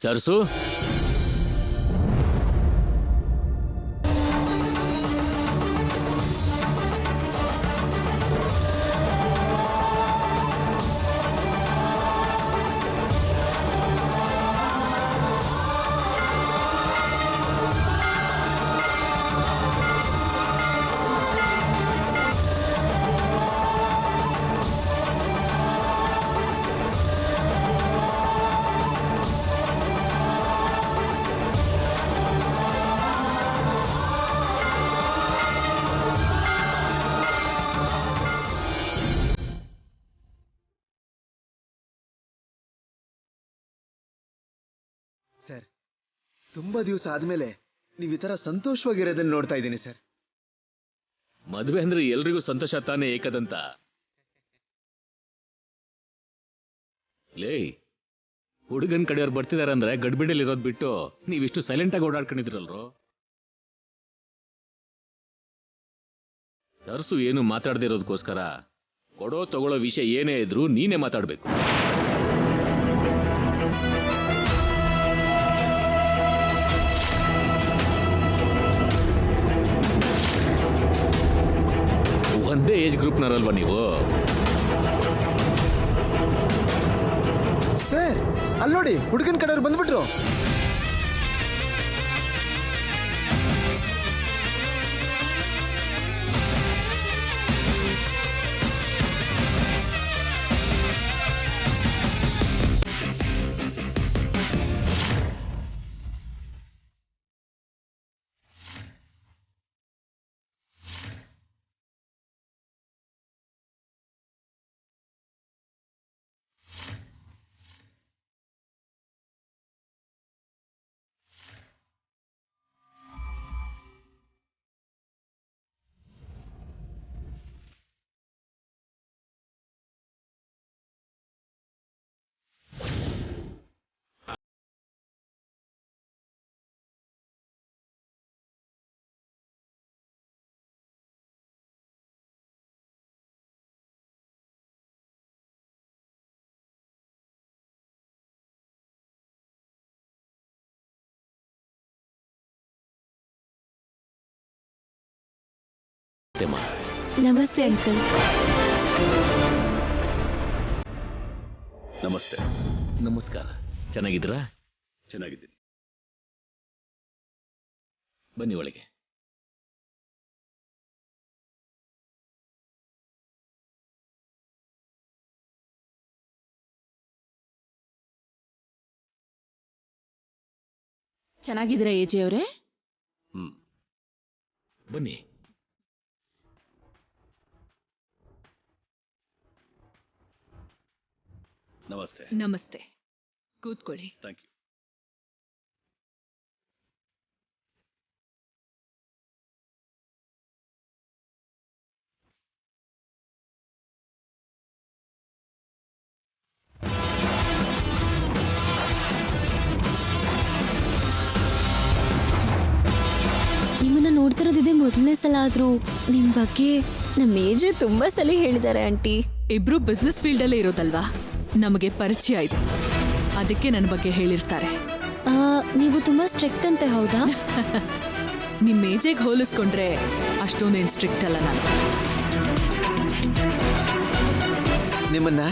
ಸರ್ಸು, sir, ತುಂಬಾ ದಿವಸ ಆದ್ಮೇಲೆ ನೀವು ಈ ತರ ಸಂತೋಷವಾಗಿರೋದನ್ನ ನೋಡ್ತಾ ಇದ್ದೀನಿ ಸರ್. ಮದುವೆ ಅಂದ್ರೆ ಎಲ್ರಿಗೂ ಸಂತೋಷ ತಾನೇ ಏಕದಂತ. ಲೇ, ಹುಡುಗನ್ ಕಡೆಯವ್ರು ಬರ್ತಿದಾರೆ ಅಂದ್ರೆ ಗಡ್ಬಿಡಿಯಲ್ಲಿ ಇರೋದ್ ಬಿಟ್ಟು ನೀವಿಷ್ಟು ಸೈಲೆಂಟ್ ಆಗಿ ಓಡಾಡ್ಕೊಂಡಿದ್ರಲ್ರು. ಸರ್ಸು ಏನು ಮಾತಾಡದೇ ಇರೋದಕ್ಕೋಸ್ಕರ ಕೊಡೋ ತಗೊಳ್ಳೋ ವಿಷಯ ಏನೇ ಇದ್ರು ನೀನೇ ಮಾತಾಡ್ಬೇಕು. ಒಂದೇ ಏಜ್ ಗ್ರೂಪ್ನವರಲ್ವಾ ನೀವು? ಸರ್, ಅಲ್ಲಿ ನೋಡಿ, ಹುಡುಗನ ಕಡೆಯವ್ರು ಬಂದ್ಬಿಟ್ರು. ನಮಸ್ತೆ ಅಂಕಲ್. ನಮಸ್ತೆ. ನಮಸ್ಕಾರ. ಚೆನ್ನಾಗಿದ್ದೀರಾ? ಚೆನ್ನಾಗಿದ್ದೀನಿ. ಬನ್ನಿ ಒಳಗೆ. ಚೆನ್ನಾಗಿದ್ದೀರಾ ಏಜಿ ಅವರೇ? ಬನ್ನಿ. ನಮಸ್ತೆ. ನಮಸ್ತೆ, ಕೂತ್ಕೊಳ್ಳಿ. Thank you. ನಿಮ್ಮನ್ನ ನೋಡ್ತಿರೋದಿದೆ ಮೊದಲನೇ ಸಲ ಆದ್ರೂ ನಿಮ್ ಬಗ್ಗೆ ನಮ್ಮ ಏಜ್ ತುಂಬಾ ಸಲ ಹೇಳಿದ್ದಾರೆ ಆಂಟಿ. ಇಬ್ರು ಬಿಸ್ನೆಸ್ ಫೀಲ್ಡ್ ಅಲ್ಲೇ ಇರೋದಲ್ವಾ, ನಮಗೆ ಪರಿಚಯ ಇದೆ, ಅದಕ್ಕೆ ನನ್ನ ಬಗ್ಗೆ ಹೇಳಿರ್ತಾರೆ. ನೀವು ತುಂಬಾ ಸ್ಟ್ರಿಕ್ಟ್ ಅಂತೆ, ಹೌದಾ? ನಿಮ್ ಏಜೆಗೆ ಹೋಲಿಸ್ಕೊಂಡ್ರೆ ಅಷ್ಟೊಂದೇನು ಸ್ಟ್ರಿಕ್ಟ್ ಅಲ್ಲ ನಾನು. ನಿಮ್ಮನ್ನ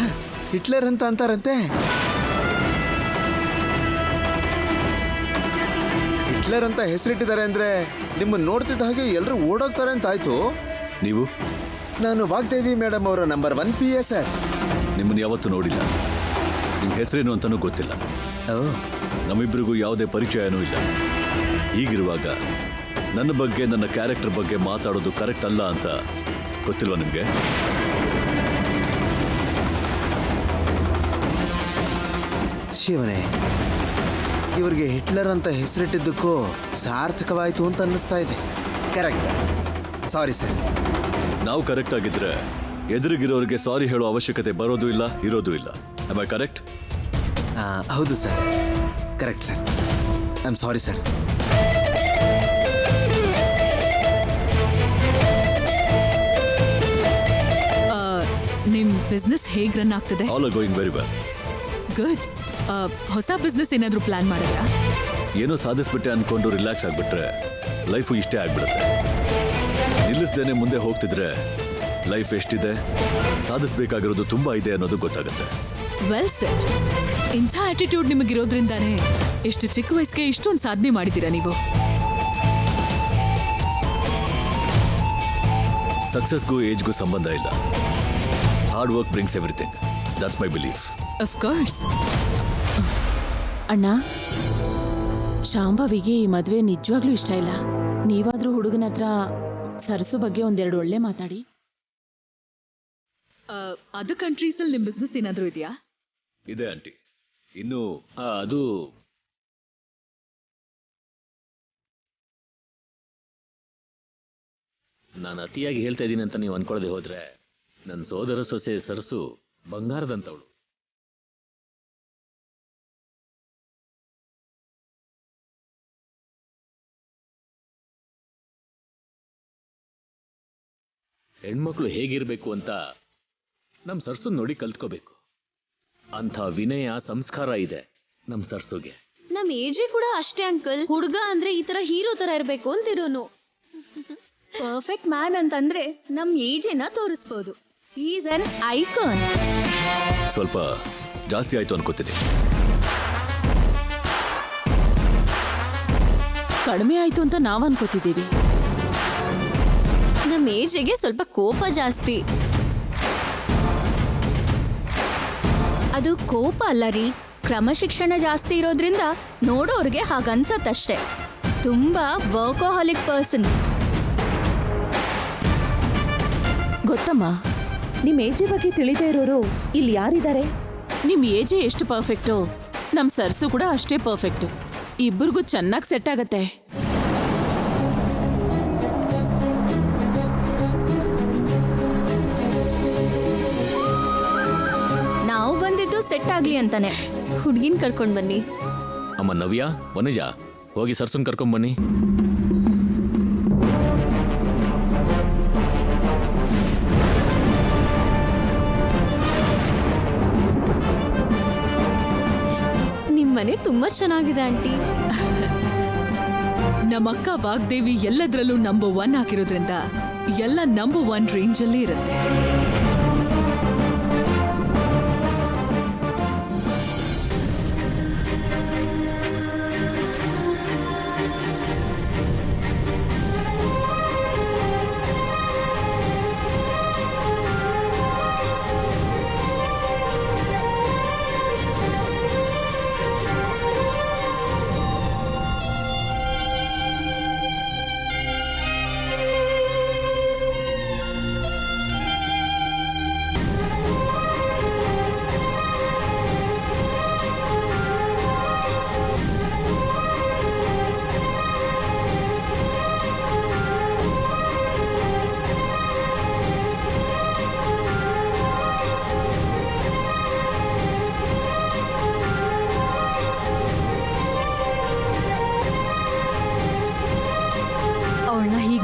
ಹಿಟ್ಲರ್ ಅಂತ ಅಂತಾರಂತೆ. ಹಿಟ್ಲರ್ ಅಂತ ಹೆಸರಿಟ್ಟಿದ್ದಾರೆ ಅಂದ್ರೆ ನಿಮ್ಮನ್ನ ನೋಡ್ತಿದ್ದ ಹಾಗೆ ಎಲ್ಲರೂ ಓಡೋಗ್ತಾರೆ ಅಂತ ಆಯ್ತು. ನೀವು? ನಾನು ವಾಗ್ದೇವಿ ಮೇಡಮ್ ಅವರ ನಂಬರ್ 1 PA ಸರ್. ನಿಮ್ಮನ್ನು ಯಾವತ್ತೂ ನೋಡಿಲ್ಲ, ನಿಮ್ಮ ಹೆಸರೇನು ಅಂತಾನೂ ಗೊತ್ತಿಲ್ಲ. ನಮ್ಮಿಬ್ಬರಿಗೂ ಯಾವುದೇ ಪರಿಚಯನೂ ಇಲ್ಲ. ಹೀಗಿರುವಾಗ ನನ್ನ ಬಗ್ಗೆ, ನನ್ನ ಕ್ಯಾರೆಕ್ಟರ್ ಬಗ್ಗೆ ಮಾತಾಡೋದು ಕರೆಕ್ಟ್ ಅಲ್ಲ ಅಂತ ಗೊತ್ತಿಲ್ವಾ ನಿಮಗೆ? ಶಿವನೇ, ಇವರಿಗೆ ಹಿಟ್ಲರ್ ಅಂತ ಹೆಸರಿಟ್ಟಿದ್ದಕ್ಕೂ ಸಾರ್ಥಕವಾಯಿತು ಅಂತ ಅನ್ನಿಸ್ತಾ ಇದೆ. ಕರೆಕ್ಟ್. Sorry sir. ನಾವು ಕರೆಕ್ಟ್ ಆಗಿದ್ರೆ ಎದುರಿಗಿರೋರಿಗೆ ಸಾರಿ ಹೇಳೋ ಅವಶ್ಯಕತೆ ಬರೋದು ಇಲ್ಲ, ಇರೋದು ಇಲ್ಲ. Am I correct? ಹೌದು sir, correct sir. I am sorry sir. ನಿಮ್ ಬಿಸ್ನೆಸ್ ಹೇಗ್ ರನ್ ಆಗ್ತದೆ? All are going very well. Good. ಹೊಸ ಬಿಸ್ನೆಸ್ ಏನಾದರೂ ಪ್ಲಾನ್ ಮಾಡಿದ್ರಾ? ಏನೋ ಸಾಧಿಸ್ಬಿಟ್ಟೆ ಅನ್ಕೊಂಡು ರಿಲ್ಯಾಕ್ಸ್ ಆಗ್ಬಿಟ್ರೆ ಲೈಫು ಇಷ್ಟೇ ಆಗ್ಬಿಡುತ್ತೆ. ನಿಲ್ಲಿಸ್ದೇನೆ ಮುಂದೆ ಹೋಗ್ತಿದ್ರೆ ಲೈಫ್ ಎಷ್ಟಿದೆ, ಸಾಧಿಸ್ಬೇಕಾಗಿರೋದು ತುಂಬಾ ಇದೆ ಅನ್ನೋದು ಗೊತ್ತಾಗುತ್ತೆ. Well set. ಇಂಥ ಆಟಿಟ್ಯೂಡ್ ನಿಮಗಿರೋದ್ರಿಂದಾನೇ ಎಷ್ಟು ಚಿಕ್ಕ ವಯಸ್ಸಿಗೆ ಇಷ್ಟೊಂದು ಸಾಧನೆ ಮಾಡಿದ್ದೀರಾ ನೀವು. ಸಕ್ಸಸ್ಗೂ ಏಜ್ಗೂ ಸಂಬಂಧ ಇಲ್ಲ. Hard work brings everything. That's my belief. Of course. ಅಣ್ಣ, ಶಾಂಭವಿಗೆ ಈ ಮದುವೆ ನಿಜವಾಗ್ಲೂ ಇಷ್ಟ ಇಲ್ಲ. ನೀವಾದ್ರೂ ಹುಡುಗನ ಹತ್ರ ಸರಸು ಬಗ್ಗೆ ಒಂದೆರಡು ಒಳ್ಳೆ ಮಾತಾಡಿ. ಅದು ಕಂಟ್ರೀಸಲ್ಲಿ ನಿಮ್ಮ ಬಿಸ್ನೆಸ್ ಏನಾದರೂ ಇದೆಯಾ? ಇದೆ ಆಂಟಿ. ಇನ್ನು ಅದು ನಾನು ಅತಿಯಾಗಿ ಹೇಳ್ತಾ ಇದ್ದೀನಿ ಅಂತ ನೀವು ಅನ್ಕೊಳ್ಳದೆ ಹೋದ್ರೆ, ನನ್ನ ಸೋದರ ಸೊಸೆ ಸರಸು ಬಂಗಾರದಂತವಳು. ಹೆಣ್ಮಕ್ಳು ಹೇಗಿರ್ಬೇಕು ಅಂತ ನಮ್ಮ ಸರ್ಸು ನೋಡಿ ಕಲ್ತ್ಕೋಬೇಕು. ಅಂಥ ವಿನಯ ಸಂಸ್ಕಾರ ಇದೆ ನಮ್ಮ ಸರ್ಸುಗೆ. ನಮ್ ಏಜೆ ಕೂಡ ಅಷ್ಟೇ ಅಂಕಲ್. ಹುಡುಗ ಅಂದ್ರೆ ಈ ತರ ಹೀರೋ ತರ ಇರ್ಬೇಕು ಅಂತಿರೋನು. ಪರ್ಫೆಕ್ಟ್ ಮ್ಯಾನ್ ಅಂತಂದ್ರೆ ನಮ್ ಏಜೆನ ತೋರಿಸ್ಬೋದು. Is an icon. ಸ್ವಲ್ಪ ಜಾಸ್ತಿ ಆಯ್ತು ಅನ್ಕೋತೀನಿ. ಕಡಿಮೆ ಆಯ್ತು ಅಂತ ನಾವ್ ಅನ್ಕೋತಿದ್ದೀವಿ. ನಮ್ ಏಜಿಗೆ ಸ್ವಲ್ಪ ಕೋಪ ಜಾಸ್ತಿ. ಅದು ಕೋಪ ಅಲ್ಲ ರೀ, ಕ್ರಮಶಿಕ್ಷಣ ಜಾಸ್ತಿ ಇರೋದ್ರಿಂದ ನೋಡೋರ್ಗೆ ಹಾಗನ್ಸತ್ತಷ್ಟೆ. ತುಂಬಾ ವರ್ಕೋಹಾಲಿಕ್ ಪರ್ಸನ್. ಗೊತ್ತಮ್ಮ, ನಿಮ್ಮ ಏಜಿ ಬಗ್ಗೆ ತಿಳಿದೇ ಇರೋರು ಇಲ್ಲಿ ಯಾರಿದ್ದಾರೆ? ನಿಮ್ ಏಜೆ ಎಷ್ಟು ಪರ್ಫೆಕ್ಟು, ನಮ್ ಸರ್ಸು ಕೂಡ ಅಷ್ಟೇ ಪರ್ಫೆಕ್ಟು. ಇಬ್ಬರಿಗೂ ಚೆನ್ನಾಗಿ ಸೆಟ್ ಆಗತ್ತೆ. ನಾವು ಬಂದಿದ್ದು ಸೆಟ್ ಆಗ್ಲಿ ಅಂತಾನೆ. ಹುಡ್ಗಿನ್ ಕರ್ಕೊಂಡ್ ಬನ್ನಿ. ಅಮ್ಮ ನವ್ಯ, ವನಜ, ಹೋಗಿ ಸರ್ಸುನ್ ಕರ್ಕೊಂಬನ್ನಿ. ನಿಮ್ಮನೆ ತುಂಬಾ ಚೆನ್ನಾಗಿದೆ ಆಂಟಿ. ನಮ್ಮಕ್ಕ ವಾಗ್ದೇವಿ ಎಲ್ಲದರಲ್ಲೂ ನಂಬರ್ 1 ಆಗಿರೋದ್ರಿಂದ ಎಲ್ಲ ನಂಬರ್ 1 ರೇಂಜಲ್ಲಿ ಇರುತ್ತೆ.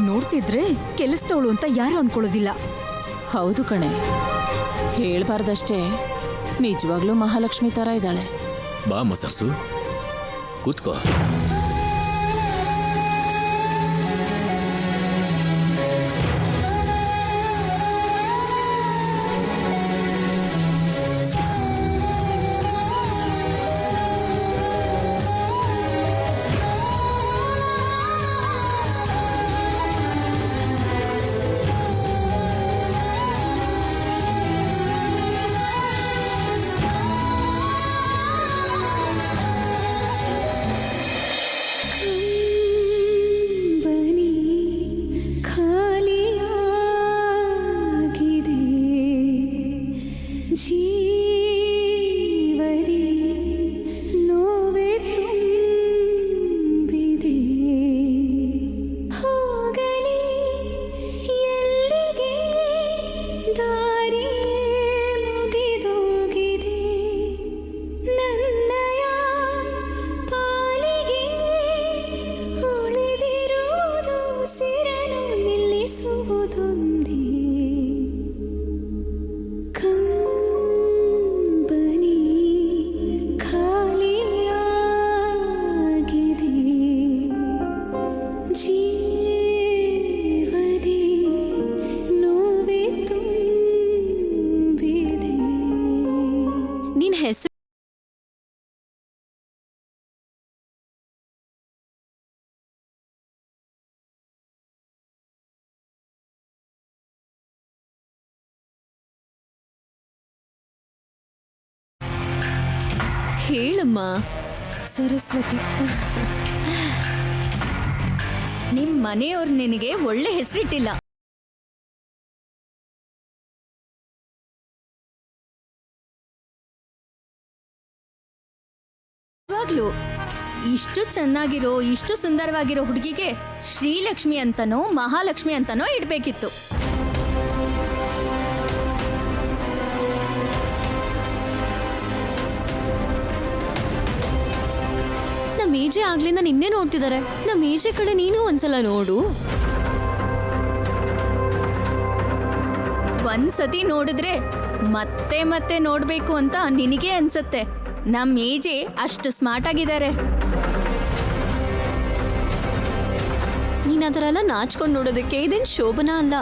ನೋಡ್ತಿದ್ರೆ ಕೆಲಸದವಳು ಅಂತ ಯಾರು ಅನ್ಕೊಳ್ಳೋದಿಲ್ಲ. ಹೌದು ಕಣೆ, ಹೇಳ್ಬಾರ್ದಷ್ಟೇ, ನಿಜವಾಗ್ಲೂ ಮಹಾಲಕ್ಷ್ಮಿ ತರ ಇದ್ದಾಳೆ. ಬಾ ಅಮ್ಮ ಸರ್ಸು, ಕೂತ್ಕೋ. ಹೇಳಮ್ಮ. ಸರಸ್ವತಿ, ನಿಮ್ ಮನೆಯವ್ರು ನಿನಗೆ ಒಳ್ಳೆ ಹೆಸರಿಟ್ಟಿಲ್ಲ. ಇವಾಗ್ಲೂ ಇಷ್ಟು ಚೆನ್ನಾಗಿರೋ, ಇಷ್ಟು ಸುಂದರವಾಗಿರೋ ಹುಡುಗಿಗೆ ಶ್ರೀಲಕ್ಷ್ಮಿ ಅಂತನೋ ಮಹಾಲಕ್ಷ್ಮಿ ಅಂತನೋ ಇಡ್ಬೇಕಿತ್ತು. ನಮ್ಮ ಏಜೆ ಆಗ್ಲಿಂದ ನಿನ್ನೆ ನೋಡ್ತಿದ್ದಾರೆ. ನಮ್ಮ ಏಜೆ ಕಡೆ ನೀನು ಒಂದ್ಸಲ ನೋಡು. ಒಂದ್ಸತಿ ನೋಡಿದ್ರೆ ಮತ್ತೆ ಮತ್ತೆ ನೋಡ್ಬೇಕು ಅಂತ ನಿನಗೆ ಅನ್ಸತ್ತೆ. ನಮ್ ಏಜೆ ಅಷ್ಟು ಸ್ಮಾರ್ಟ್ ಆಗಿದ್ದಾರೆ. ನೀನ್ ಅದರ ಎಲ್ಲ ನಾಚ್ಕೊಂಡು ನೋಡೋದಕ್ಕೆ ಇದೇನ್ ಶೋಭನಾ ಅಲ್ಲ.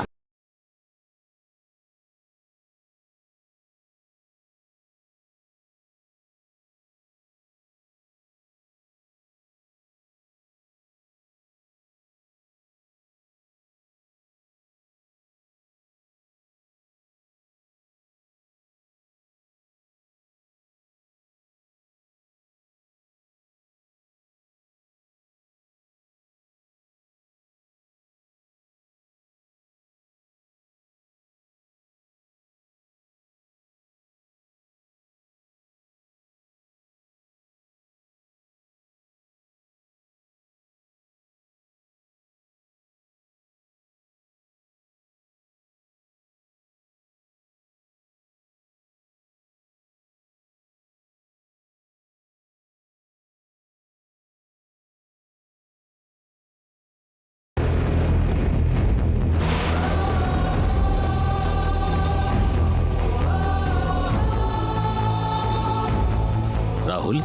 ರಾಹುಲ್,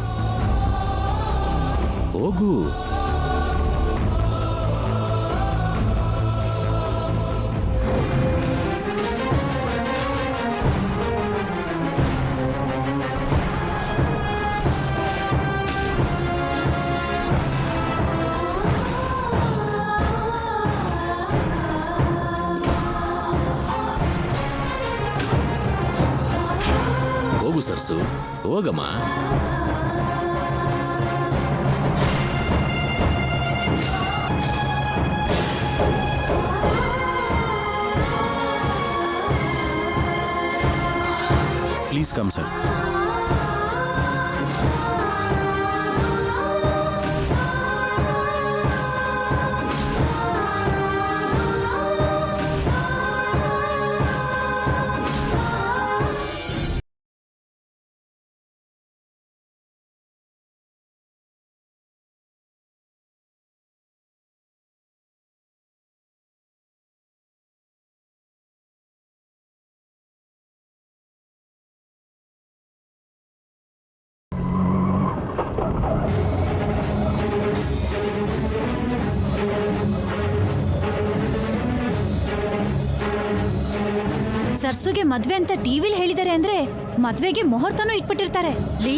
ಹೋಗು. ಹೋಗು ಸರ್ಸು, ಹೋಗಮ್ಮ. Please come, sir. ಸರ್ಸುಗೆ ಮದ್ವೆ ಅಂತ ಟಿವಿಲಿ ಹೇಳಿದಾರೆ ಅಂದ್ರೆ ಮದ್ವೆಗೆ ಮುಹೂರ್ತನೂ ಇಟ್ಬಿಟ್ಟಿರ್ತಾರೆ. ಲೀ,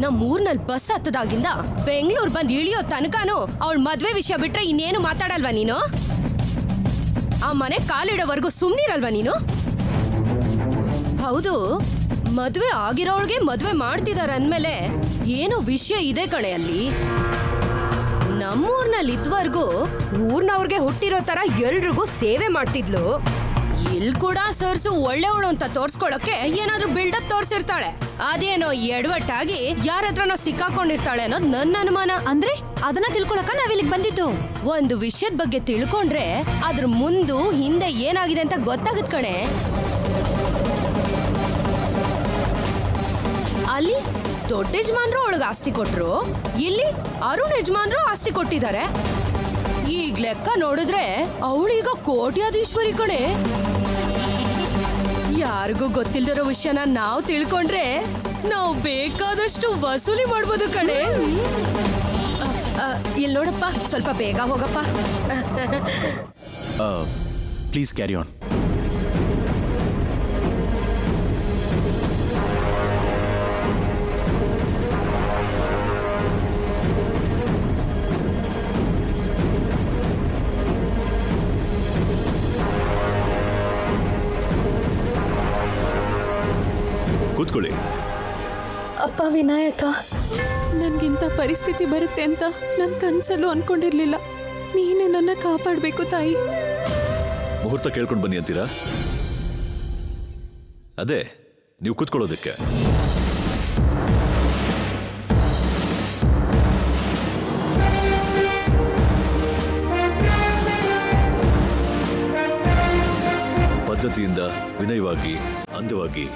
ನಮ್ ಊರ್ನಲ್ಲಿ ಬಸ್ ಹತ್ತದಾಗಿಂದ ಬೆಂಗಳೂರು ಬಂದ್ ಇಳಿಯೋ ತನಕನೂ ಅವಳ ಮದ್ವೆ ವಿಷಯ ಬಿಟ್ರೆ ಇನ್ನೇನು ಮಾತಾಡಲ್ವಾ ನೀನು? ಆ ಮನೆ ಕಾಲಿಡೋವರೆಗೂ ಸುಮ್ನಿರಲ್ವಾ ನೀನು? ಹೌದು, ಮದ್ವೆ ಆಗಿರೋಳ್ಗೆ ಮದ್ವೆ ಮಾಡ್ತಿದಾರ ಅಂದ್ಮೇಲೆ ಏನೋ ವಿಷಯ ಇದೆ ಕಣೆ ಅಲ್ಲಿ. ನಮ್ಮೂರ್ನಲ್ಲಿ ಇದ್ವರ್ಗೂ ಊರ್ನವ್ರಿಗೆ ಹುಟ್ಟಿರೋ ತರ ಎಲ್ರಿಗೂ ಸೇವೆ ಮಾಡ್ತಿದ್ಲು. ಇಲ್ ಕೂಡ ಸರ್ಸು ಒಳ್ಳೆವಳು ಅಂತ ತೋರ್ಸ್ಕೊಳಕ್ಕೆ ಏನಾದ್ರೂ ಬಿಲ್ಡಪ್ ತೋರ್ಸಿರ್ತಾಳೆ. ಅದೇನೋ ಎಡವಟ್ಟಾಗಿ ಯಾರ ಹತ್ರನೋ ಸಿಕ್ಕಾಕೊಂಡಿರ್ತಾಳೆ ಅನ್ನೋದು ನನ್ನ ಅನುಮಾನ. ಅಂದ್ರೆ ಅದನ್ನ ತಿಳ್ಕೊಳಕ ನಾವಿಲ್ಲಿಗೆ ಬಂದಿದ್ದು. ಒಂದು ವಿಷಯದ ಬಗ್ಗೆ ತಿಳ್ಕೊಂಡ್ರೆ ಅದ್ರ ಮುಂದು ಹಿಂದೆ ಏನಾಗಿದೆ ಅಂತ ಗೊತ್ತಾಗತ್ ಕಣೆ. ಅಲ್ಲಿ ದೊಡ್ಡ ಯಜಮಾನ್ರು ಅವಳಿಗೆ ಆಸ್ತಿ ಕೊಟ್ರು, ಇಲ್ಲಿ ಅರುಣ್ ಯಜಮಾನ್ರು ಆಸ್ತಿ ಕೊಟ್ಟಿದ್ದಾರೆ. ಈಗ ಲೆಕ್ಕ ನೋಡಿದ್ರೆ ಅವಳೀಗ ಕೋಟ್ಯಾಧೀಶ್ವರಿ ಕಣೆ. ಯಾರಿಗೂ ಗೊತ್ತಿಲ್ದಿರೋ ವಿಷಯನ ನಾವು ತಿಳ್ಕೊಂಡ್ರೆ ನಾವು ಬೇಕಾದಷ್ಟು ವಸೂಲಿ ಮಾಡ್ಬೋದು ಕಣೆ. ಇಲ್ಲಿ ನೋಡಪ್ಪ, ಸ್ವಲ್ಪ ಬೇಗ ಹೋಗಪ್ಪ. Please carry on. ಕೂತ್ಕೊಳ್ಳಿ. ಅಪ್ಪ ವಿನಾಯಕ, ನನ್ಗಿಂತ ಪರಿಸ್ಥಿತಿ ಬರುತ್ತೆ ಅಂತ ನನ್ ಕನ್ಸಲ್ಲೂ ಅನ್ಕೊಂಡಿರ್ಲಿಲ್ಲ. ನೀನೇ ನನ್ನ ಕಾಪಾಡ್ಬೇಕು ತಾಯಿ. ಮುಹೂರ್ತ ಕೇಳ್ಕೊಂಡು ಬನ್ನಿ ಅಂತೀರಾ? ಅದೇ ನೀವು ಕೂತ್ಕೊಳ್ಳೋದಕ್ಕೆ. ಪದ್ಧತಿಯಿಂದ ವಿನಯವಾಗಿ ಅಂದವಾಗಿ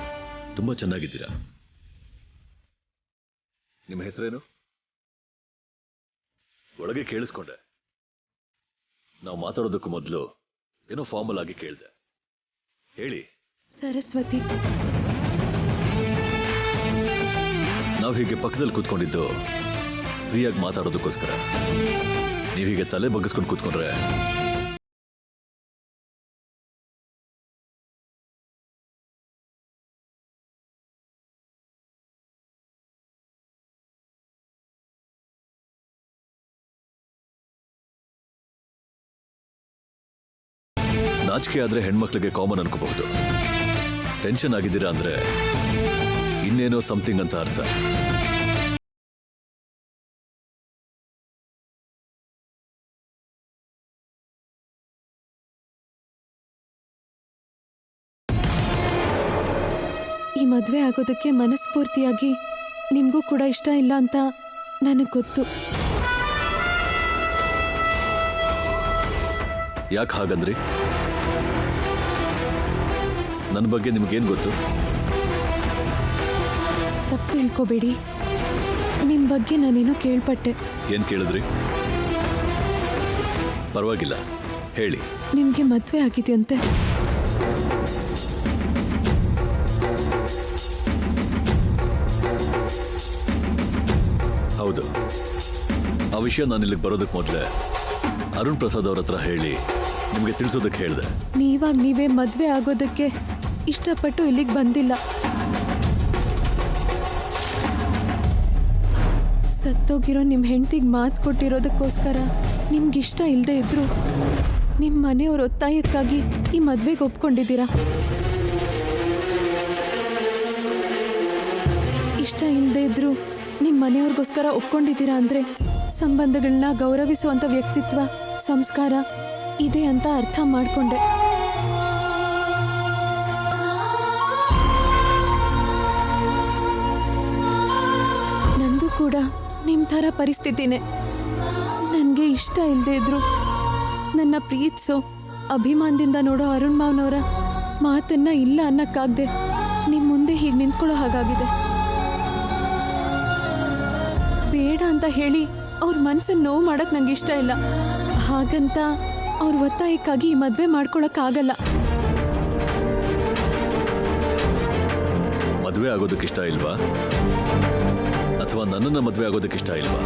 ತುಂಬಾ ಚೆನ್ನಾಗಿದ್ದೀರಾ. ನಿಮ್ಮ ಹೆಸರೇನು? ಒಳಗೆ ಕೇಳಿಸ್ಕೊಂಡೆ. ನಾವು ಮಾತಾಡೋದಕ್ಕೂ ಮೊದಲು ಏನೋ ಫಾರ್ಮಲ್ ಆಗಿ ಕೇಳಿದೆ. ಹೇಳಿ. ಸರಸ್ವತಿ. ನಾವು ಹೀಗೆ ಪಕ್ಕದಲ್ಲಿ ಕೂತ್ಕೊಂಡಿದ್ದು ಫ್ರೀಯಾಗಿ ಮಾತಾಡೋದಕ್ಕೋಸ್ಕರ. ನೀವು ಹೀಗೆ ತಲೆ ಬಗ್ಗಿಸ್ಕೊಂಡು ಕೂತ್ಕೊಂಡ್ರೆ ನಾಚಿಕೆ ಆದ್ರೆ ಹೆಣ್ಮಕ್ಳಿಗೆ ಕಾಮನ್ ಅನ್ಕೋಬಹುದು. ಟೆನ್ಷನ್ ಆಗಿದ್ದೀರಾ ಅಂದ್ರೆ ಇನ್ನೇನೋ ಸಮಥಿಂಗ್ ಅಂತ ಅರ್ಥ. ಈ ಮದ್ವೆ ಆಗೋದಕ್ಕೆ ಮನಸ್ಫೂರ್ತಿಯಾಗಿ ನಿಮ್ಗೂ ಕೂಡ ಇಷ್ಟ ಇಲ್ಲ ಅಂತ ನನಗೆ ಗೊತ್ತು. ಯಾಕೆ ಹಾಗಂದ್ರಿ? ನನ್ನ ಬಗ್ಗೆ ನಿಮ್ಗೇನು ಗೊತ್ತು? ತಪ್ಪು ತಿಳ್ಕೊಬೇಡಿ. ನಿಮ್ಮ ಬಗ್ಗೆ ನಾನೇನೋ ಕೇಳ್ಪಟ್ಟೆ. ಏನ್ ಕೇಳಿದ್ರಿ? ಪರವಾಗಿಲ್ಲ, ಹೇಳಿ. ನಿಮ್ಗೆ ಮದ್ವೆ ಆಗಿದೆಯಂತೆ. ಹೌದು. ಆ ವಿಷಯ ನಾನು ಇಲ್ಲಿಗೆ ಬರೋದಕ್ಕೆ ಮೊದಲೇ ಅರುಣ್ ಪ್ರಸಾದ್ ಅವ್ರ ಹತ್ರ ಹೇಳಿ ನಿಮಗೆ ತಿಳಿಸೋದಕ್ಕೆ ಹೇಳಿದೆ. ನೀವೇ ಮದ್ವೆ ಆಗೋದಕ್ಕೆ ಇಷ್ಟಪಟ್ಟು ಇಲ್ಲಿಗೆ ಬಂದಿಲ್ಲ. ಸತ್ತೋಗಿರೋ ನಿಮ್ಮ ಹೆಂಡತಿಗೆ ಮಾತು ಕೊಟ್ಟಿರೋದಕ್ಕೋಸ್ಕರ ನಿಮ್ಗಿಷ್ಟ ಇಲ್ಲದೆ ಇದ್ರು ನಿಮ್ಮ ಮನೆಯವ್ರ ಒತ್ತಾಯಕ್ಕಾಗಿ ಈ ಮದ್ವೆಗೆ ಒಪ್ಕೊಂಡಿದ್ದೀರಾ. ಇಷ್ಟ ಇಲ್ಲದೆ ಇದ್ರು ನಿಮ್ಮ ಮನೆಯವ್ರಿಗೋಸ್ಕರ ಒಪ್ಕೊಂಡಿದ್ದೀರಾ ಅಂದರೆ ಸಂಬಂಧಗಳನ್ನ ಗೌರವಿಸುವಂಥ ವ್ಯಕ್ತಿತ್ವ, ಸಂಸ್ಕಾರ ಇದೆ ಅಂತ ಅರ್ಥ ಮಾಡಿಕೊಂಡೆ. ನಂದು ಕೂಡ ನಿಮ್ಮ ಥರ ಪರಿಸ್ಥಿತಿನೇ. ನನಗೆ ಇಷ್ಟ ಇಲ್ಲದೆ ಇದ್ರು ನನ್ನ ಪ್ರೀತಿಸೋ, ಅಭಿಮಾನದಿಂದ ನೋಡೋ ಅರುಣ್ ಮಾವನವರ ಮಾತನ್ನ ಇಲ್ಲ ಅನ್ನಕ್ಕಾಗದೆ ನಿಮ್ಮ ಮುಂದೆ ಹೀಗೆ ನಿಂತ್ಕೊಳ್ಳೋ ಹಾಗಾಗಿದೆ. ಬೇಡ ಅಂತ ಹೇಳಿ ಅವ್ರ ಮನಸ್ಸನ್ನು ನೋವು ಮಾಡಕ್ ನಂಗೆ ಇಷ್ಟ ಇಲ್ಲ. ಹಾಗಂತ ಅವ್ರ ಒತ್ತಾಯಕ್ಕಾಗಿ ಈ ಮದ್ವೆ ಮಾಡ್ಕೊಳಕ್ಕಾಗಲ್ಲ. ಮದುವೆ ಆಗೋದಕ್ಕಿಷ್ಟ ಇಲ್ವಾ ಅಥವಾ ನನ್ನನ್ನ ಮದುವೆ ಆಗೋದಕ್ಕಿಷ್ಟ ಇಲ್ವಾ?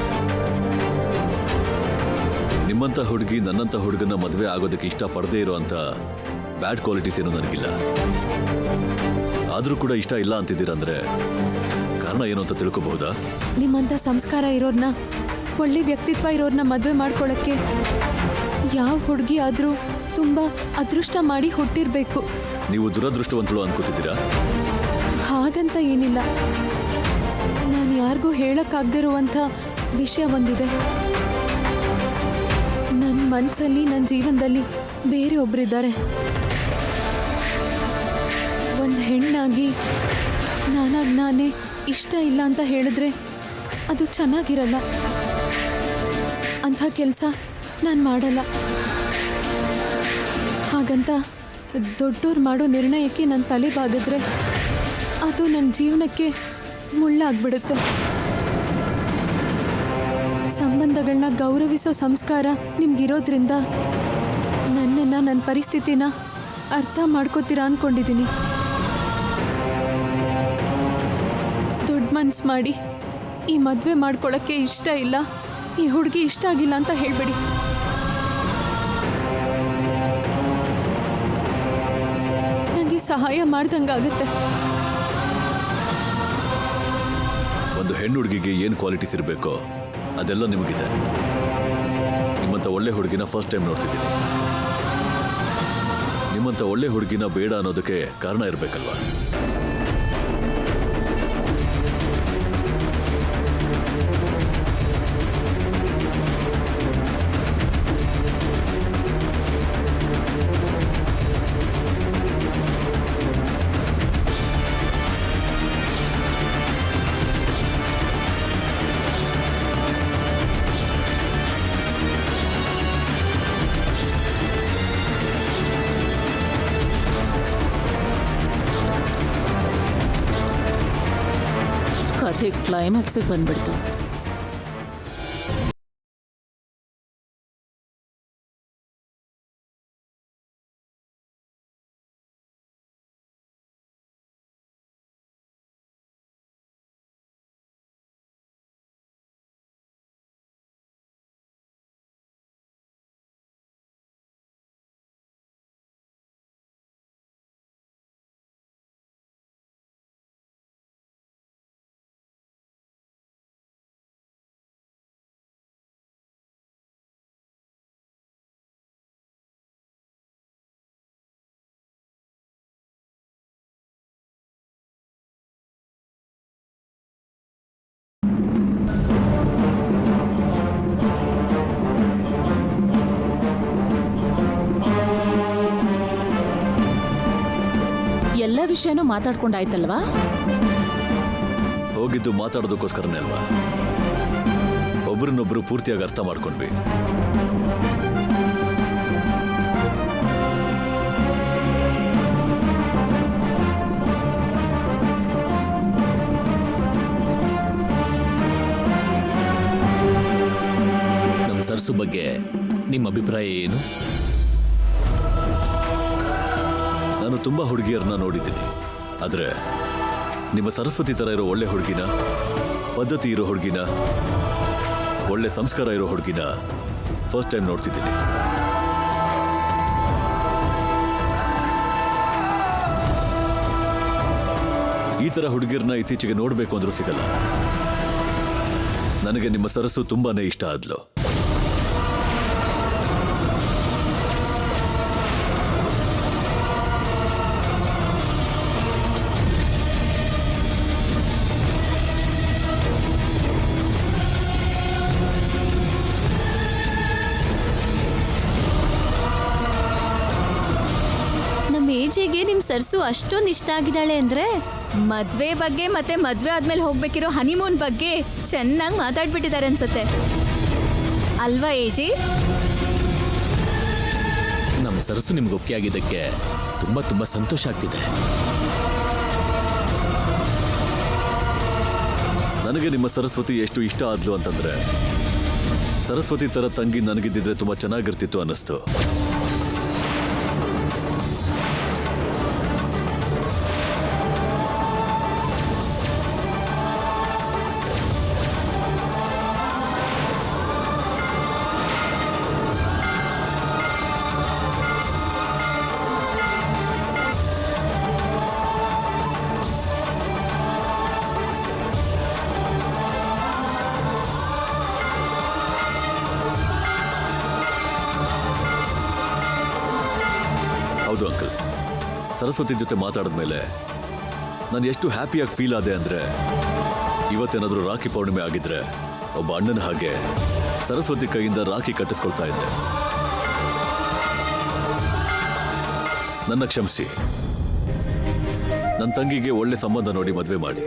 ನಿಮ್ಮಂತ ಹುಡುಗಿ ನನ್ನಂತ ಹುಡುಗನ ಮದುವೆ ಆಗೋದಕ್ಕೆ ಇಷ್ಟ ಪಡದೇ ಇರೋ ಅಂತ ಬ್ಯಾಡ್ ಕ್ವಾಲಿಟೀಸ್ ಏನು ನನಗಿಲ್ಲ. ಆದ್ರೂ ಕೂಡ ಇಷ್ಟ ಇಲ್ಲ ಅಂತಿದ್ದೀರಂದ್ರೆ ಕಾರಣ ಏನು ಅಂತ ತಿಳ್ಕೋಬಹುದಾ? ನಿಮ್ಮಂತ ಸಂಸ್ಕಾರ ಇರೋರ್ನ, ಒಳ್ಳೆ ವ್ಯಕ್ತಿತ್ವ ಇರೋರ್ನ ಮದುವೆ ಮಾಡ್ಕೊಳಕ್ಕೆ ಯಾವ ಹುಡುಗಿ ಆದ್ರೂ ತುಂಬಾ ಅದೃಷ್ಟ ಮಾಡಿ ಹುಟ್ಟಿರ್ಬೇಕು. ನೀವು ದುರದೃಷ್ಟವಂತಳು ಅನ್ಕೋತಿದ್ದೀರಾ? ಹಾಗಂತ ಏನಿಲ್ಲ. ನಾನು ಯಾರಿಗೂ ಹೇಳಕ್ಕಾಗದಿರುವಂಥ ವಿಷಯ ಒಂದಿದೆ. ನನ್ನ ಮನಸ್ಸಲ್ಲಿ, ನನ್ನ ಜೀವನದಲ್ಲಿ ಬೇರೆ ಒಬ್ಬರಿದ್ದಾರೆ. ಒಂದು ಹೆಣ್ಣಾಗಿ ನಾನೇ ಇಷ್ಟ ಇಲ್ಲ ಅಂತ ಹೇಳಿದ್ರೆ ಅದು ಚೆನ್ನಾಗಿರಲ್ಲ. ಅಂಥ ಕೆಲಸ ನಾನು ಮಾಡಲ್ಲ. ಹಾಗಂತ ದೊಡ್ಡೋರು ಮಾಡೋ ನಿರ್ಣಯಕ್ಕೆ ನನ್ನ ತಲೆ ಬಾಗಿದ್ರೆ ಅದು ನನ್ನ ಜೀವನಕ್ಕೆ ಮುಳ್ಳಾಗ್ಬಿಡುತ್ತೆ. ಸಂಬಂಧಗಳನ್ನ ಗೌರವಿಸೋ ಸಂಸ್ಕಾರ ನಿಮ್ಗಿರೋದ್ರಿಂದ ನನ್ನನ್ನು, ನನ್ನ ಪರಿಸ್ಥಿತಿನ ಅರ್ಥ ಮಾಡ್ಕೋತೀರಾ ಅಂದ್ಕೊಂಡಿದ್ದೀನಿ. ದೊಡ್ಡ ಮನ್ಸು ಮಾಡಿ ಈ ಮದುವೆ ಮಾಡ್ಕೊಳ್ಳೋಕ್ಕೆ ಇಷ್ಟ ಇಲ್ಲ, ಈ ಹುಡುಗಿ ಇಷ್ಟ ಆಗಿಲ್ಲ ಅಂತ ಹೇಳ್ಬೇಡಿ. ನನಗೆ ಸಹಾಯ ಮಾಡ್ದಂಗಾಗುತ್ತೆ. ಒಂದು ಹೆಣ್ಣು ಹುಡುಗಿಗೆ ಏನು ಕ್ವಾಲಿಟೀಸ್ ಇರಬೇಕೋ ಅದೆಲ್ಲ ನಿಮಗಿದೆ. ನಿಮ್ಮಂಥ ಒಳ್ಳೆ ಹುಡುಗಿನ ಫಸ್ಟ್ ಟೈಮ್ ನೋಡ್ತಿದ್ದೀನಿ. ನಿಮ್ಮಂಥ ಒಳ್ಳೆ ಹುಡುಗಿನ ಬೇಡ ಅನ್ನೋದಕ್ಕೆ ಕಾರಣ ಇರಬೇಕಲ್ವಾ? ಕ್ಲೈಮ್ಯಾಕ್ಸಿಗೆ ಬಂದ್ಬಿಡ್ತು. ಎಲ್ಲ ವಿಷಯನೂ ಮಾತಾಡ್ಕೊಂಡಾಯ್ತಲ್ವಾ? ಹೋಗಿದ್ದು ಮಾತಾಡೋದಕ್ಕೋಸ್ಕರನೇ ಅಲ್ವಾ? ಒಬ್ರನ್ನೊಬ್ರು ಪೂರ್ತಿಯಾಗಿ ಅರ್ಥ ಮಾಡ್ಕೊಂಡ್ವಿ. ನಮ್ಮ ಸರ್ಸು ಬಗ್ಗೆ ನಿಮ್ಮ ಅಭಿಪ್ರಾಯ ಏನು? ನಾನು ತುಂಬಾ ಹುಡುಗಿಯರನ್ನ ನೋಡಿದ್ದೀನಿ, ಆದ್ರೆ ನಿಮ್ಮ ಸರಸ್ವತಿ ತರ ಇರೋ ಒಳ್ಳೆ ಹುಡುಗಿನ, ಪದ್ಧತಿ ಇರೋ ಹುಡುಗಿನ, ಒಳ್ಳೆ ಸಂಸ್ಕಾರ ಇರೋ ಹುಡುಗಿನ ಫಸ್ಟ್ ಟೈಮ್ ನೋಡ್ತಿದ್ದೀನಿ. ಈ ತರ ಹುಡುಗಿಯರನ್ನ ಇತ್ತೀಚೆಗೆ ನೋಡ್ಬೇಕು ಅಂದ್ರೂ ಸಿಗಲ್ಲ. ನನಗೆ ನಿಮ್ಮ ಸರಸ್ಸು ತುಂಬಾನೇ ಇಷ್ಟ ಆದ್ಲು. ಏಜಿಗೆ ನಿಮ್ ಸರ್ಸು ಅಷ್ಟೊಂದು ಇಷ್ಟ ಆಗಿದ್ದಾಳೆ ಅಂದ್ರೆ ಮದ್ವೆ ಬಗ್ಗೆ ಮತ್ತೆ ಮದ್ವೆ ಆದ್ಮೇಲೆ ಹೋಗ್ಬೇಕಿರೋ ಹನಿಮೂನ್ ಬಗ್ಗೆ ಚೆನ್ನಾಗಿ ಮಾತಾಡ್ಬಿಟ್ಟಿದ್ದಾರೆ ಅನ್ಸತ್ತೆ ಅಲ್ವಾ ಏಜಿ? ನಮ್ಮ ಸರಸ್ಸು ನಿಮ್ಗೆ ಒಪ್ಪಿಗೆ ಆಗಿದ್ದಕ್ಕೆ ತುಂಬಾ ತುಂಬಾ ಸಂತೋಷ ಆಗ್ತಿದೆ. ನನಗೆ ನಿಮ್ಮ ಸರಸ್ವತಿ ಎಷ್ಟು ಇಷ್ಟ ಆದ್ಲು ಅಂತಂದ್ರೆ, ಸರಸ್ವತಿ ತರ ತಂಗಿ ನನಗಿದ್ದಿದ್ರೆ ತುಂಬಾ ಚೆನ್ನಾಗಿರ್ತಿತ್ತು ಅನ್ನಿಸ್ತು. ಹೌದು ಅಂಕಲ್, ಸರಸ್ವತಿ ಜೊತೆ ಮಾತಾಡಿದ್ಮೇಲೆ ನಾನು ಎಷ್ಟು ಹ್ಯಾಪಿಯಾಗಿ ಫೀಲ್ ಆದೆ ಅಂದ್ರೆ, ಇವತ್ತೇನಾದ್ರೂ ರಾಖಿ ಪೌರ್ಣಿಮೆ ಆಗಿದ್ರೆ ಒಬ್ಬ ಅಣ್ಣನ ಹಾಗೆ ಸರಸ್ವತಿ ಕೈಯಿಂದ ರಾಖಿ ಕಟ್ಟಿಸ್ಕೊಳ್ತಾ ಇದ್ದೆ. ನನ್ನ ಕ್ಷಮಿಸಿ, ನನ್ನ ತಂಗಿಗೆ ಒಳ್ಳೆ ಸಂಬಂಧ ನೋಡಿ ಮದುವೆ ಮಾಡಿ.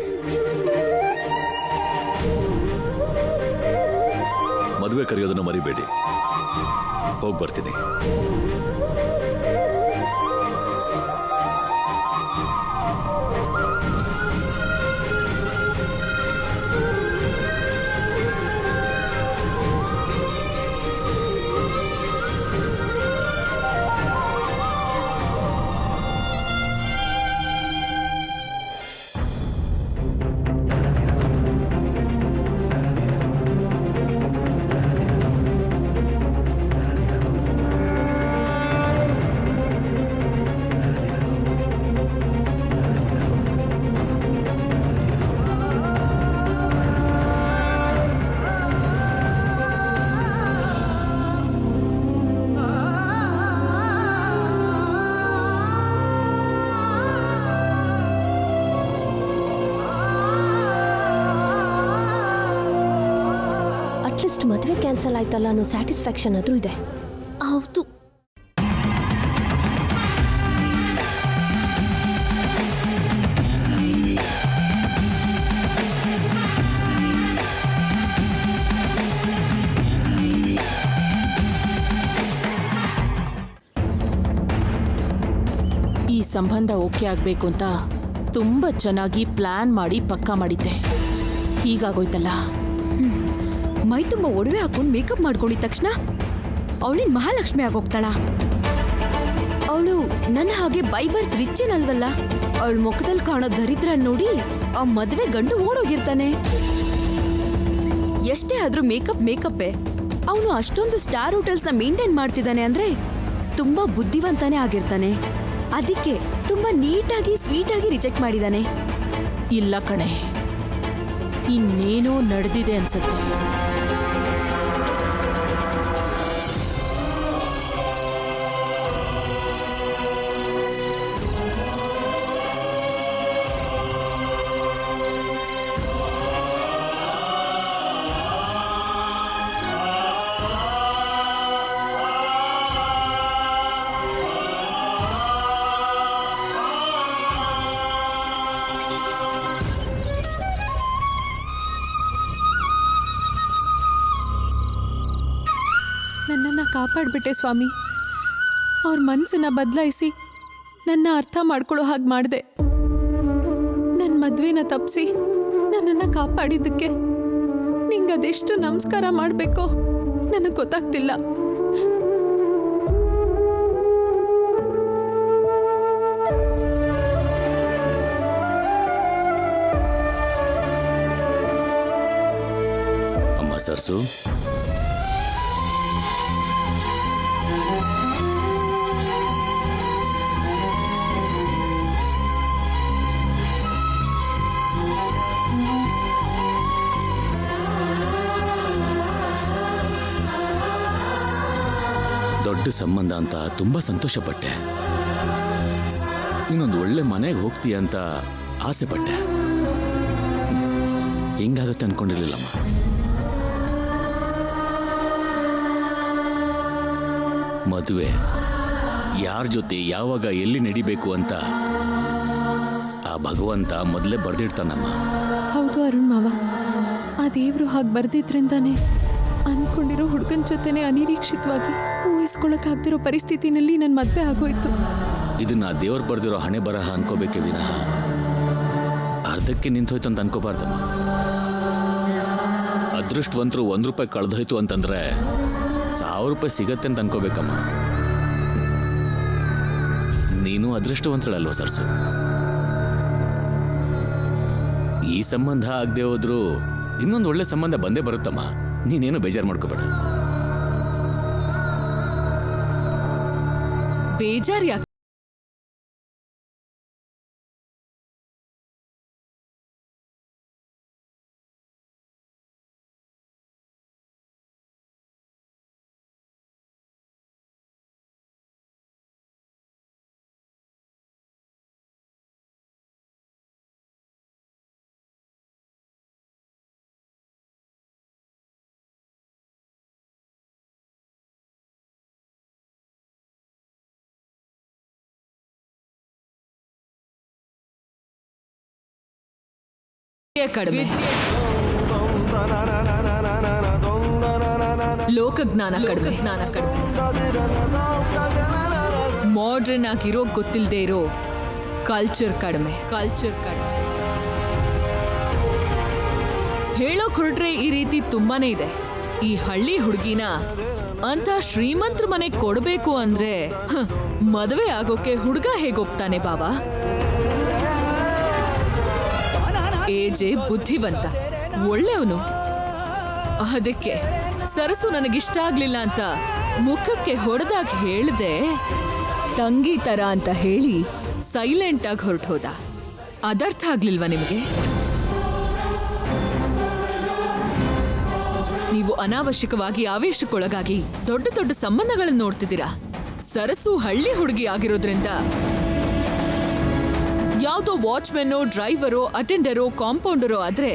ಮದುವೆ ಕರೆಯೋದನ್ನ ಮರಿಬೇಡಿ. ಹೋಗಿ ಬರ್ತೀನಿ. ಅಟ್ಲೀಸ್ಟ್ ಮದುವೆ ಕ್ಯಾನ್ಸಲ್ ಆಯ್ತಲ್ಲ ಅನ್ನೋ ಸ್ಯಾಟಿಸ್ಫ್ಯಾಕ್ಷನ್ ಆದ್ರೂ ಇದೆ. ಹೌದು, ಈ ಸಂಬಂಧ ಓಕೆ ಆಗ್ಬೇಕು ಅಂತ ತುಂಬಾ ಚೆನ್ನಾಗಿ ಪ್ಲಾನ್ ಮಾಡಿ ಪಕ್ಕಾ ಮಾಡಿದ್ದೆ. ಹೀಗಾಗೋಯ್ತಲ್ಲ. ಮೈ ತುಂಬ ಒಡವೆ ಹಾಕೊಂಡು ಮೇಕಪ್ ಮಾಡ್ಕೊಂಡಿದ ತಕ್ಷಣ ಅವಳಿನ ಮಹಾಲಕ್ಷ್ಮಿ ಆಗೋಗ್ತಾಳ. ಅವಳು ನನ್ನ ಹಾಗೆ ಬೈಬರ್ತ್ ರಿಚ್ ಏನಲ್ವಲ್ಲ. ಅವಳ ಮುಖದಲ್ಲಿ ಕಾಣೋ ದರಿದ್ರ ನೋಡಿ ಆ ಮದ್ವೆ ಗಂಡು ಓಡೋಗಿರ್ತಾನೆ. ಎಷ್ಟೇ ಆದ್ರೂ ಮೇಕಪ್ಪೇ. ಅವನು ಅಷ್ಟೊಂದು ಸ್ಟಾರ್ ಹೋಟೆಲ್ಸ್ನ ಮೇಂಟೈನ್ ಮಾಡ್ತಿದ್ದಾನೆ ಅಂದ್ರೆ ತುಂಬಾ ಬುದ್ಧಿವಂತನೇ ಆಗಿರ್ತಾನೆ. ಅದಕ್ಕೆ ತುಂಬಾ ನೀಟಾಗಿ ಸ್ವೀಟಾಗಿ ರಿಜೆಕ್ಟ್ ಮಾಡಿದಾನೆ. ಇಲ್ಲ ಕಣೆ, ಇನ್ನೇನೋ ನಡೆದಿದೆ ಅನ್ಸತ್ತೆ. ನನ್ನನ್ನು ಕಾಪಾಡ್ಬಿಟ್ಟೆ ಸ್ವಾಮಿ. ಅವ್ರ ಮನಸ್ಸನ್ನ ಬದಲಾಯಿಸಿ ನನ್ನ ಅರ್ಥ ಮಾಡ್ಕೊಳ್ಳೋ ಹಾಗೆ ಮಾಡಿದೆ. ನನ್ನ ಮದುವೆನ ತಪ್ಪಿಸಿ ನನ್ನನ್ನು ಕಾಪಾಡಿದ್ದಕ್ಕೆ ನಿಂಗೆ ಅದೆಷ್ಟು ನಮಸ್ಕಾರ ಮಾಡಬೇಕೋ ನನಗೆ ಗೊತ್ತಾಗ್ತಿಲ್ಲ. ಅಮ್ಮ ಸರ್ಸು, ದೊಡ್ಡ ಸಂಬಂಧ ಅಂತ ತುಂಬಾ ಸಂತೋಷ ಪಟ್ಟೆ. ಇನ್ನೊಂದು ಒಳ್ಳೆ ಮನೆಗೆ ಹೋಗ್ತೀಯ ಅಂತ ಆಸೆ ಪಟ್ಟೆ. ಹಿಂಗಾಗತ್ತೆ ಅನ್ಕೊಂಡಿರ್ಲಿಲ್ಲಮ್ಮ. ಮದುವೆ ಯಾರ ಜೊತೆ ಯಾವಾಗ ಎಲ್ಲಿ ನಡಿಬೇಕು ಅಂತ ಆ ಭಗವಂತ ಮೊದಲೇ ಬರ್ದಿಡ್ತಾನಮ್ಮ. ಹೌದು ಅರುಣ್ ಮಾವ, ಆ ದೇವ್ರು ಹಾಗೆ ಬರ್ದಿದ್ರಿಂದಾನೆ ಅನ್ಕೊಂಡಿರೋ ಹುಡುಗನ ಜೊತೆನೆ ಅನಿರೀಕ್ಷಿತವಾಗಿ ಊಹಿಸ್ಕೊಳಕ್ಕಾಗ್ದಿರೋ ಪರಿಸ್ಥಿತಿನಲ್ಲಿ ನನ್ನ ಮದುವೆ ಆಗೋಯ್ತು. ಇದನ್ನ ದೇವ್ರು ಬರ್ದಿರೋ ಹಣೆ ಬರಹ ಅನ್ಕೋಬೇಕೆ ವಿನಃ ಅರ್ಧಕ್ಕೆ ನಿಂತೋಯ್ತು ಅಂತ ಅನ್ಕೋಬಾರ್ದಮ್ಮ. ಅದೃಷ್ಟವಂತರು ₹1 ಕಳೆದೋಯ್ತು ಅಂತಂದ್ರೆ ₹1000 ಸಿಗತ್ತೆ ಅಂತ ಅನ್ಕೋಬೇಕಮ್ಮ. ನೀನು ಅದೃಷ್ಟವಂತಳಲ್ವ ಸರ್ಸು. ಈ ಸಂಬಂಧ ಆಗದೆ ಹೋದ್ರು ಇನ್ನೊಂದು ಒಳ್ಳೆ ಸಂಬಂಧ ಬಂದೇ ಬರುತ್ತಮ್ಮ. ನೀನೇನು ಬೇಜಾರು ಮಾಡ್ಕೋಬೇಡ. ಬೇಜಾರ್ ಯಾಕೆ? ಕಡಿಮೆ, ಲೋಕಜ್ಞಾನ ಕಡಿಮೆ, ಮಾಡ್ರನ್ ಆಗಿರೋ ಗೊತ್ತಿಲ್ಲದೆ ಇರೋ ಕಲ್ಚರ್ ಕಡಿಮೆ. ಹೇಳೋಕ್ ಹೊರಟ್ರೆ ಈ ರೀತಿ ತುಂಬಾನೇ ಇದೆ. ಈ ಹಳ್ಳಿ ಹುಡುಗಿನ ಅಂತ ಶ್ರೀಮಂತರ ಮನೆಗೆ ಕೊಡ್ಬೇಕು ಅಂದ್ರೆ ಮದುವೆ ಆಗೋಕೆ ಹುಡುಗ ಹೇಗೊಪ್ತಾನೆ ಬಾಬಾ? ಏಜೆ ಬುದ್ಧಿವಂತ, ಒಳ್ಳೆಯವನು. ಅದಕ್ಕೆ ಸರಸು ನನಗಿಷ್ಟ ಆಗ್ಲಿಲ್ಲ ಅಂತ ಮುಖಕ್ಕೆ ಹೊಡೆದಾಗ ಹೇಳ್ದೆ ತಂಗಿ ತರ ಅಂತ ಹೇಳಿ ಸೈಲೆಂಟ್ ಆಗಿ ಹೊರಟೋದ. ಅದರ್ಥ ಆಗ್ಲಿಲ್ವಾ ನಿಮಗೆ? ನೀವು ಅನಾವಶ್ಯಕವಾಗಿ ಆವೇಶಕ್ಕೊಳಗಾಗಿ ದೊಡ್ಡ ದೊಡ್ಡ ಸಂಬಂಧಗಳನ್ನು ನೋಡ್ತಿದ್ದೀರಾ. ಸರಸು ಹಳ್ಳಿ ಹುಡುಗಿ ಆಗಿರೋದ್ರಿಂದ ಯಾವುದೋ ವಾಚ್ಮೆನ್ನೋ, ಡ್ರೈವರೋ, ಅಟೆಂಡರೋ, ಕಾಂಪೌಂಡರೋ ಆದ್ರೆ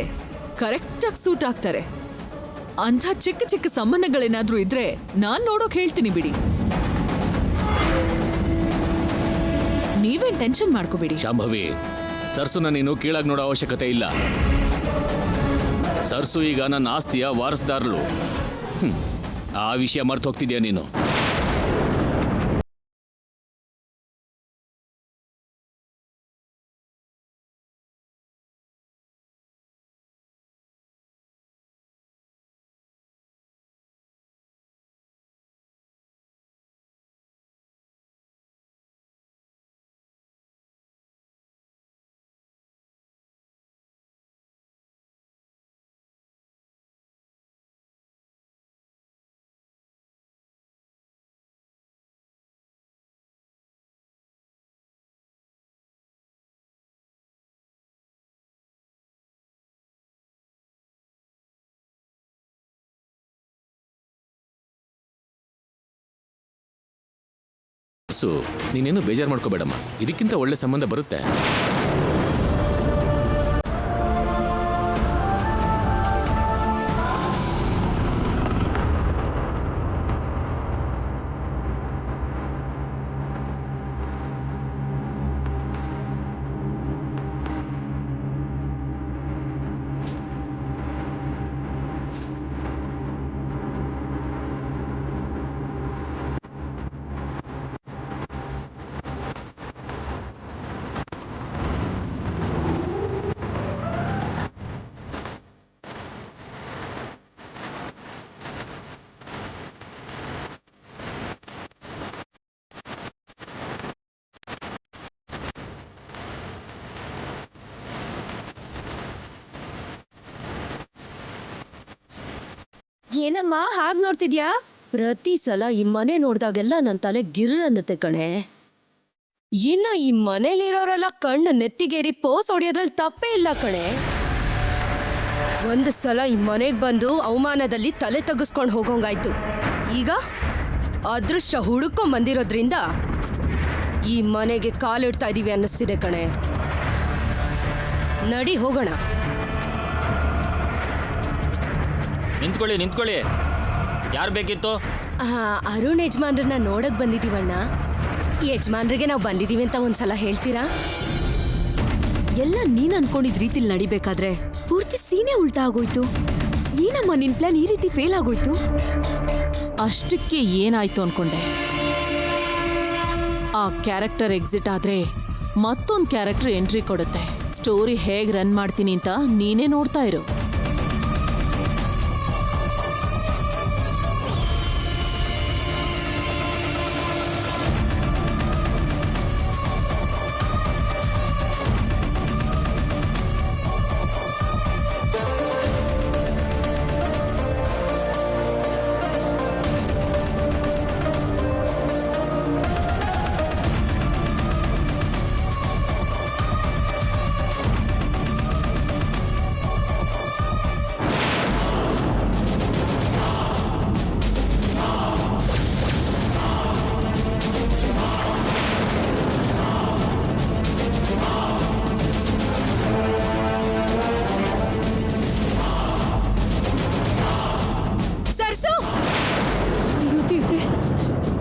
ಕರೆಕ್ಟಾಗಿ ಸೂಟ್ ಆಗ್ತಾರೆ. ಅಂಥ ಚಿಕ್ಕ ಚಿಕ್ಕ ಸಂಬಂಧಗಳೇನಾದ್ರೂ ಇದ್ರೆ ನಾನ್ ನೋಡೋಕ್ ಹೇಳ್ತೀನಿ ಬಿಡಿ. ನೀವೇನ್ ಟೆನ್ಷನ್ ಮಾಡ್ಕೋಬೇಡಿ. ಶಾಂಭವಿ, ಸರ್ಸುನ ನೀನು ಕೀಳಾಗಿ ನೋಡೋ ಅವಶ್ಯಕತೆ ಇಲ್ಲ. ಸರ್ಸು ಈಗ ನನ್ನ ಆಸ್ತಿಯ ವಾರಸ್ದಾರಳು. ಆ ವಿಷಯ ಮರ್ತು ಹೋಗ್ತಿದ್ಯಾ ನೀನು? ಸರ್ಸು ನೀನೇನು ಬೇಜಾರು ಮಾಡ್ಕೋಬೇಡಮ್ಮ, ಇದಕ್ಕಿಂತ ಒಳ್ಳೆ ಸಂಬಂಧ ಬರುತ್ತೆ. ಏನಮ್ಮ ಹಾಗ್ ನೋಡ್ತಿದ್ಯಾ? ಪ್ರತಿ ಸಲ ಈ ಮನೆ ನೋಡ್ದಾಗೆಲ್ಲ ನನ್ ತಲೆ ಗಿರ್ ಅನ್ನತ್ತೆ ಕಣೆ. ಇನ್ನ ಈ ಮನೇಲಿರೋರೆಲ್ಲ ಕಣ್ಣು ನೆತ್ತಿಗೇರಿ ಪೋಸ್ ಹೊಡಿಯೋದ್ರಲ್ಲಿ ತಪ್ಪೇ ಇಲ್ಲ ಕಣೆ. ಒಂದು ಸಲ ಈ ಮನೆಗ್ ಬಂದು ಅವಮಾನದಲ್ಲಿ ತಲೆ ತಗ್ಸ್ಕೊಂಡ್ ಹೋಗೋಂಗಾಯ್ತು. ಈಗ ಅದೃಷ್ಟ ಹುಡುಕೊಂಡ್ ಬಂದಿರೋದ್ರಿಂದ ಈ ಮನೆಗೆ ಕಾಲಿಡ್ತಾ ಇದೀವಿ ಅನ್ನಿಸ್ತಿದೆ ಕಣೆ. ನಡಿ ಹೋಗೋಣ. ನಿಂತ್ಕೊಳ್ಳಿ, ಯಾರು ಬೇಕಿತ್ತು? ಅರುಣ್ ಯಜಮಾನ್ರನ್ನ ನೋಡಕ್ ಬಂದಿದೀವಣ್ಣ. ಯಜಮಾನ್ರಿಗೆ ನಾವು ಬಂದಿದೀವಿ ಅಂತ ಒಂದ್ಸಲ ಹೇಳ್ತೀರಾ? ಎಲ್ಲ ನೀನ್ ಅನ್ಕೊಂಡಿದ್ ರೀತಿಲ್ ನಡಿಬೇಕಾದ್ರೆ ಪೂರ್ತಿ ಸೀನೆ ಉಲ್ಟಾ ಆಗೋಯ್ತು. ಏನಮ್ಮ ನಿನ್ ಪ್ಲಾನ್ ಈ ರೀತಿ ಫೇಲ್ ಆಗೋಯ್ತು? ಅಷ್ಟಕ್ಕೆ ಏನಾಯ್ತು ಅನ್ಕೊಂಡೆ. ಆ ಕ್ಯಾರೆಕ್ಟರ್ ಎಕ್ಸಿಟ್ ಆದ್ರೆ ಮತ್ತೊಂದು ಕ್ಯಾರೆಕ್ಟರ್ ಎಂಟ್ರಿ ಕೊಡುತ್ತೆ. ಸ್ಟೋರಿ ಹೇಗ್ ರನ್ ಮಾಡ್ತೀನಿ ಅಂತ ನೀನೇ ನೋಡ್ತಾ ಇರು.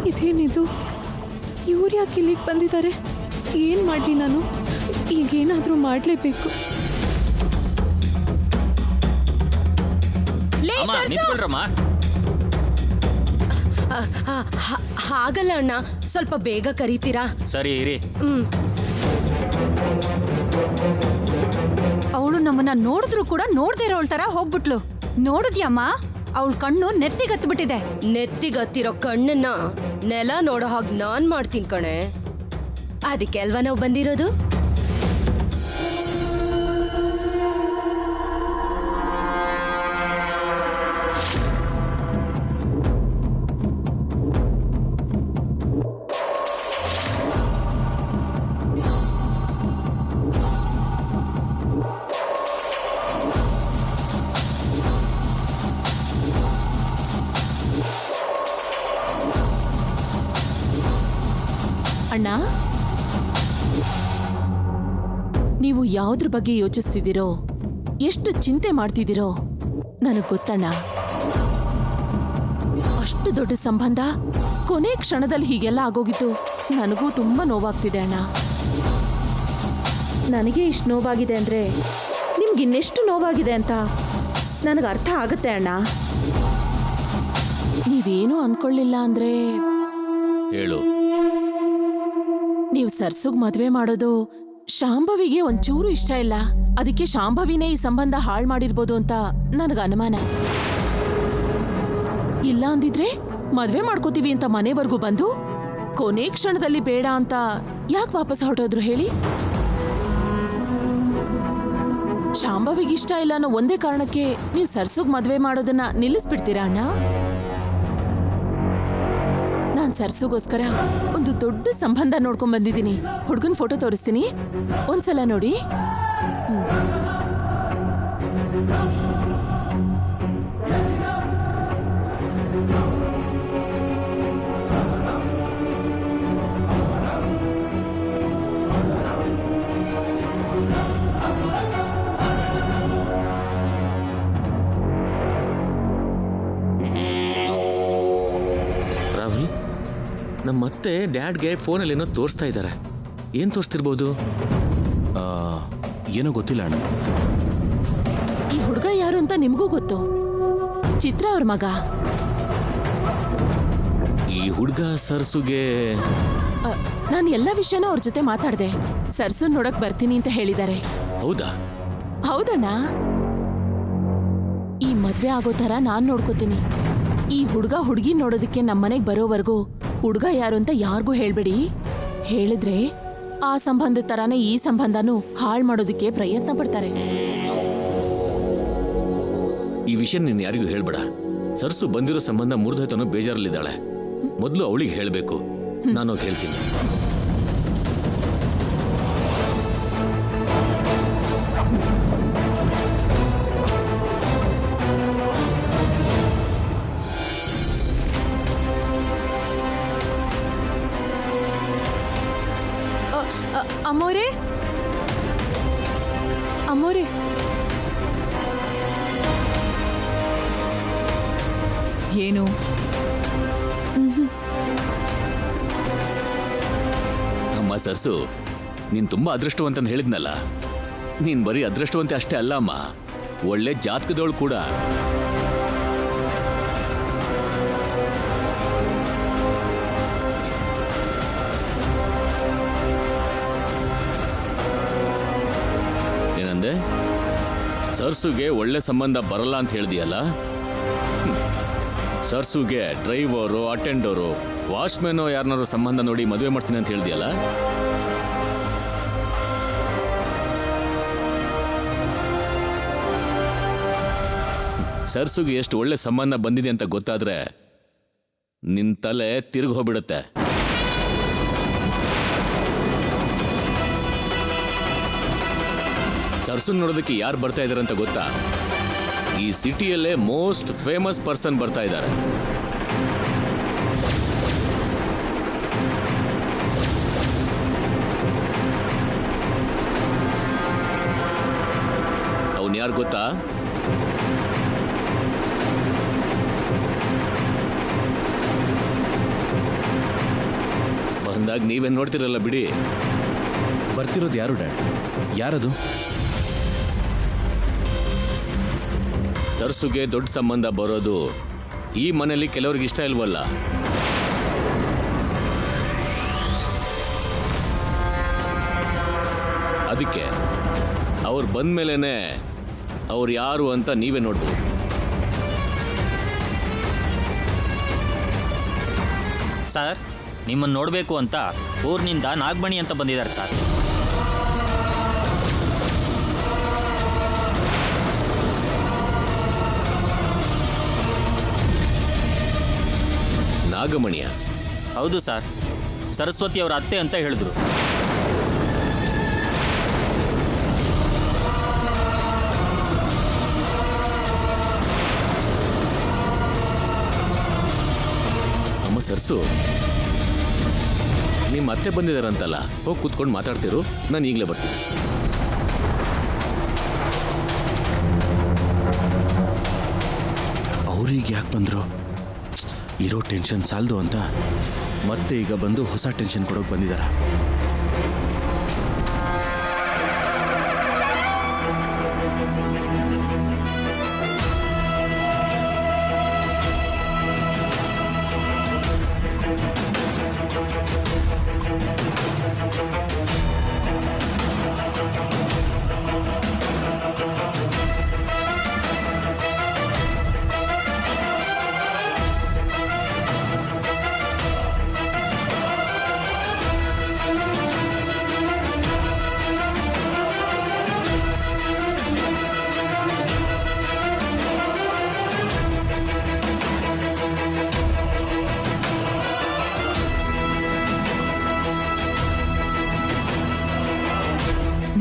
ಇದೇನಿದು? ಇವ್ರು ಯಾಕೆ ಇಲ್ಲಿಗೆ ಬಂದಿದ್ದಾರೆ? ಏನು ಮಾಡಲಿ ನಾನು? ಈಗೇನಾದರೂ ಮಾಡಲೇಬೇಕು. ಹಾಗಲ್ಲ ಅಣ್ಣ, ಸ್ವಲ್ಪ ಬೇಗ ಕರೀತೀರಾ? ಸರಿ ಇರಿ. ಅವಳು ನಮ್ಮನ್ನ ನೋಡಿದ್ರು ಕೂಡ ನೋಡ್ದೇ ಇರೋಳ್ ತರ ಹೋಗ್ಬಿಟ್ಲು. ನೋಡಿದ್ಯಮ್ಮ, ಅವಳ ಕಣ್ಣು ನೆತ್ತಿಗತ್ಬಿಟ್ಟಿದೆ. ನೆತ್ತಿಗತ್ತಿರೋ ಕಣ್ಣನ್ನ ನೆಲ ನೋಡೋ ಹಾಗೆ ನಾನ್ ಮಾಡ್ತೀನಿ ಕಣೆ. ಅದಕ್ಕೆ ಅಲ್ವಾ ನಾವು ಬಂದಿರೋದು? ಅಣ್ಣ, ನೀವು ಯಾವುದ್ರ ಬಗ್ಗೆ ಯೋಚಿಸ್ತಿದ್ದೀರೋ, ಎಷ್ಟು ಚಿಂತೆ ಮಾಡ್ತಿದ್ದೀರೋ ನನಗೆ ಗೊತ್ತಣ್ಣ. ಅಷ್ಟು ದೊಡ್ಡ ಸಂಬಂಧ ಕೊನೆ ಕ್ಷಣದಲ್ಲಿ ಹೀಗೆಲ್ಲ ಆಗೋಗಿತ್ತು ನನಗೂ ತುಂಬಾ ನೋವಾಗ್ತಿದೆ ಅಣ್ಣ. ನನಗೆ ಇಷ್ಟು ನೋವಾಗಿದೆ ಅಂದರೆ ನಿಮ್ಗೆ ಇನ್ನೆಷ್ಟು ನೋವಾಗಿದೆ ಅಂತ ನನಗೆ ಅರ್ಥ ಆಗುತ್ತೆ ಅಣ್ಣ. ನೀವೇನು ಅನ್ಕೊಳ್ಳಿಲ್ಲ ಅಂದರೆ ಹೇಳು. ನೀವು ಸರ್ಸುಗ್ ಮದ್ವೆ ಮಾಡೋದು ಶಾಂಭವಿಗೆ ಒಂಚೂರು ಇಷ್ಟ ಇಲ್ಲ. ಅದಕ್ಕೆ ಶಾಂಭವಿನೇ ಈ ಸಂಬಂಧ ಹಾಳು ಮಾಡಿರ್ಬೋದು ಅಂತ ನನಗೆ ಅನುಮಾನ. ಇಲ್ಲ ಅಂದಿದ್ರೆ ಮದ್ವೆ ಮಾಡ್ಕೋತೀವಿ ಅಂತ ಮನೆವರೆಗೂ ಬಂದು ಕೊನೆ ಕ್ಷಣದಲ್ಲಿ ಬೇಡ ಅಂತ ಯಾಕೆ ವಾಪಸ್ ಹೊರಟೋದ್ರು ಹೇಳಿ? ಶಾಂಭವಿಗೆ ಇಷ್ಟ ಇಲ್ಲ ಅನ್ನೋ ಒಂದೇ ಕಾರಣಕ್ಕೆ ನೀವು ಸರ್ಸುಗ್ ಮದ್ವೆ ಮಾಡೋದನ್ನ ನಿಲ್ಲಿಸ್ಬಿಡ್ತೀರಾ ಅಣ್ಣ? ನಾನ್ ಸರ್ಸುಗೋಸ್ಕರ ಒಂದು ದೊಡ್ಡ ಸಂಬಂಧ ನೋಡ್ಕೊಂಡ್ ಬಂದಿದ್ದೀನಿ. ಹುಡುಗನ್ ಫೋಟೋ ತೋರಿಸ್ತೀನಿ, ಒಂದ್ಸಲ ನೋಡಿ. ರಾಹುಲ್, ನಮ್ಮತ್ತೆ ಡ್ಯಾಡ್ಗೆ ಫೋನಲ್ಲಿ ಏನೋ ತೋರಿಸ್ತಾ ಇದ್ದಾರೆ. ಏನು ತೋರಿಸ್ತಿರ್ಬೋದು? ಏನೋ ಗೊತ್ತಿಲ್ಲ ಅಣ್ಣ. ಈ ಹುಡುಗ ಯಾರು ಅಂತ ನಿಮಗೂ ಗೊತ್ತು. ಚಿತ್ರ ಅವ್ರ ಮಗ. ಈ ಹುಡುಗ ಸರ್ಸುಗೆ ನಾನು ಎಲ್ಲ ವಿಷಯನೂ ಅವ್ರ ಜೊತೆ ಮಾತಾಡ್ದೆ. ಸರ್ಸನ್ ನೋಡಕ್ ಬರ್ತೀನಿ ಅಂತ ಹೇಳಿದ್ದಾರೆ. ಹೌದಾ? ಹೌದಣ್ಣ. ಈ ಮದ್ವೆ ಆಗೋ ಥರ ನಾನ್ ನೋಡ್ಕೋತೀನಿ. ಈ ಹುಡುಗ ಹುಡುಗಿ ನೋಡೋದಕ್ಕೆ ನಮ್ಮನೆಗೆ ಬರೋವರೆಗೂ ಹುಡುಗ ಯಾರು ಅಂತ ಯಾರಿಗೂ ಹೇಳ್ಬೇಡಿ. ಹೇಳಿದ್ರೆ ಆ ಸಂಬಂಧದ ತರಾನೇ ಈ ಸಂಬಂಧನೂ ಹಾಳು ಮಾಡೋದಕ್ಕೆ ಪ್ರಯತ್ನ ಪಡ್ತಾರೆ. ಈ ವಿಷಯ ನೀನು ಯಾರಿಗೂ ಹೇಳ್ಬೇಡ. ಸರ್ಸು ಬಂದಿರೋ ಸಂಬಂಧ ಮುರಿದೋಯ್ತನೋ ಬೇಜಾರಲ್ಲಿದ್ದಾಳೆ. ಮೊದಲು ಅವಳಿಗೆ ಹೇಳಬೇಕು. ನಾನು ಹೇಳ್ತೀನಿ. ಅಮ್ಮೋರೆ, ಅಮ್ಮೋರೆ, ಏನು? ಅಮ್ಮ ಸರ್ಸು, ನೀನ್ ತುಂಬಾ ಅದೃಷ್ಟವಂತ ಅಂತ ಹೇಳಿದ್ನಲ್ಲ. ನೀನ್ ಬರೀ ಅದೃಷ್ಟವಂತೆ ಅಷ್ಟೇ ಅಲ್ಲ ಅಮ್ಮ, ಒಳ್ಳೆ ಜಾತಕದವಳು ಕೂಡ. ಏನಂದೆ? ಸರ್ಸುಗೆ ಒಳ್ಳೆ ಸಂಬಂಧ ಬರಲ್ಲ ಅಂತ ಹೇಳಿದೆಯಲ್ಲ. ಸರ್ಸುಗೆ ಡ್ರೈವರು, ಅಟೆಂಡರು, ವಾಚ್ಮ್ಯಾನೋ ಯಾರನ್ನಾರು ಸಂಬಂಧ ನೋಡಿ ಮದುವೆ ಮಾಡ್ತೀನಿ ಅಂತ ಹೇಳಿದೆಯಲ್ಲ. ಸರ್ಸುಗೆ ಎಷ್ಟು ಒಳ್ಳೆ ಸಂಬಂಧ ಬಂದಿದೆ ಅಂತ ಗೊತ್ತಾದ್ರೆ ನಿನ್ ತಲೆ ತಿರುಗಿ ಹೋಗ್ಬಿಡುತ್ತೆ. ಸರ್ಸುನ್ ನೋಡೋದಕ್ಕೆ ಯಾರು ಬರ್ತಾ ಇದಾರೆ ಅಂತ ಗೊತ್ತಾ? ಈ ಸಿಟಿಯಲ್ಲೇ ಮೋಸ್ಟ್ ಫೇಮಸ್ ಪರ್ಸನ್ ಬರ್ತಾ ಇದ್ದಾರೆ. ಅವನ್ ಯಾರು ಗೊತ್ತಾ? ಬಂದಾಗ ನೀವೇನ್ ನೋಡ್ತಿರಲ್ಲ ಬಿಡಿ. ಬರ್ತಿರೋದು ಯಾರು ಡ್ಯಾಡ್? ಯಾರದು? ಸರ್ಸುಗೆ ದೊಡ್ಡ ಸಂಬಂಧ ಬರೋದು ಈ ಮನೆಯಲ್ಲಿ ಕೆಲವ್ರಿಗೆ ಇಷ್ಟ ಇಲ್ವಲ್ಲ. ಅದಕ್ಕೆ ಅವ್ರು ಬಂದ್ಮೇಲೆನೆ ಅವ್ರು ಯಾರು ಅಂತ ನೀವೇ ನೋಡ್ಬೋದು. ಸರ್, ನಿಮ್ಮನ್ನು ನೋಡಬೇಕು ಅಂತ ಊರಿನಿಂದ ನಾಗಮಣಿ ಅಂತ ಬಂದಿದ್ದಾರೆ ಸರ್. ನಾಗಮಣಿಯ? ಹೌದು ಸರ್, ಸರಸ್ವತಿ ಅವರ ಅತ್ತೆ ಅಂತ ಹೇಳಿದ್ರು. ಅಮ್ಮ ಸರ್ಸು, ನಿಮ್ಮ ಅತ್ತೆ ಬಂದಿದಾರಂತಲ್ಲ, ಹೋಗಿ ಕೂತ್ಕೊಂಡು ಮಾತಾಡ್ತಿರು. ನಾನು ಈಗಲೇ ಬರ್ತೀನಿ. ಅವ್ರಿಗೆ ಯಾಕೆ ಬಂದ್ರು? ಇರೋ ಟೆನ್ಷನ್ ಸಾಲದು ಅಂತ ಮತ್ತೆ ಈಗ ಬಂದು ಹೊಸ ಟೆನ್ಷನ್ ಕೊಡೋಕೆ ಬಂದಿದ್ದಾರ.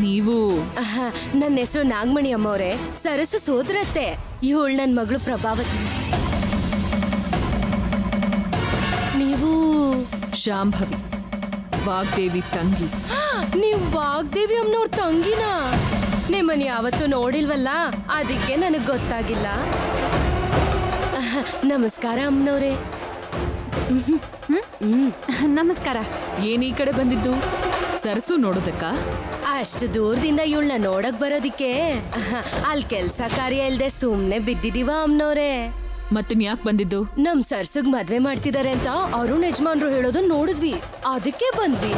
ನೀವು? ನನ್ನ ಹೆಸರು ನಾಗಮಣಿ ಅಮ್ಮವ್ರೆ, ಸರಸು ಸೋದರತ್ತೆ. ಇವಳು ನನ್ನ ಮಗಳು ಪ್ರಭಾವತಿ. ನೀವು? ಶಾಂಭವಿ, ವಾಗ್ದೇವಿ ತಂಗಿ. ನೀವು ವಾಗ್ದೇವಿ ಅಮ್ಮನವ್ರ ತಂಗಿನಾ? ನಿಮ್ಮನ್ನ ಯಾವತ್ತೂ ನೋಡಿಲ್ವಲ್ಲ, ಅದಕ್ಕೆ ನನಗೆ ಗೊತ್ತಾಗಿಲ್ಲ. ನಮಸ್ಕಾರ ಅಮ್ಮನವ್ರೆ. ನಮಸ್ಕಾರ. ಏನ್ ಈ ಕಡೆ ಬಂದಿದ್ದು? ಸರಸು ನೋಡೋದಕ್ಕ? ಅಷ್ಟು ದೂರದಿಂದ ಇವಳನ್ನ ನೋಡಕ್ ಬರೋದಿಕ್ಕೆ ಅಲ್ಲಿ ಕೆಲ್ಸ ಕಾರ್ಯ ಇಲ್ದೆ ಸುಮ್ನೆ ಬಿದ್ದಿದೀವ ಅಮ್ನವ್ರೆ. ಮತ್ತಿನ್ ಯಾಕೆ ಬಂದಿದ್ದು? ನಮ್ ಸರ್ಸುಗ್ ಮದ್ವೆ ಮಾಡ್ತಿದಾರೆ ಅಂತ ಅರುಣ್ ಯಜಮಾನ್ರು ಹೇಳೋದು ನೋಡಿದ್ವಿ, ಅದಕ್ಕೆ ಬಂದ್ವಿ.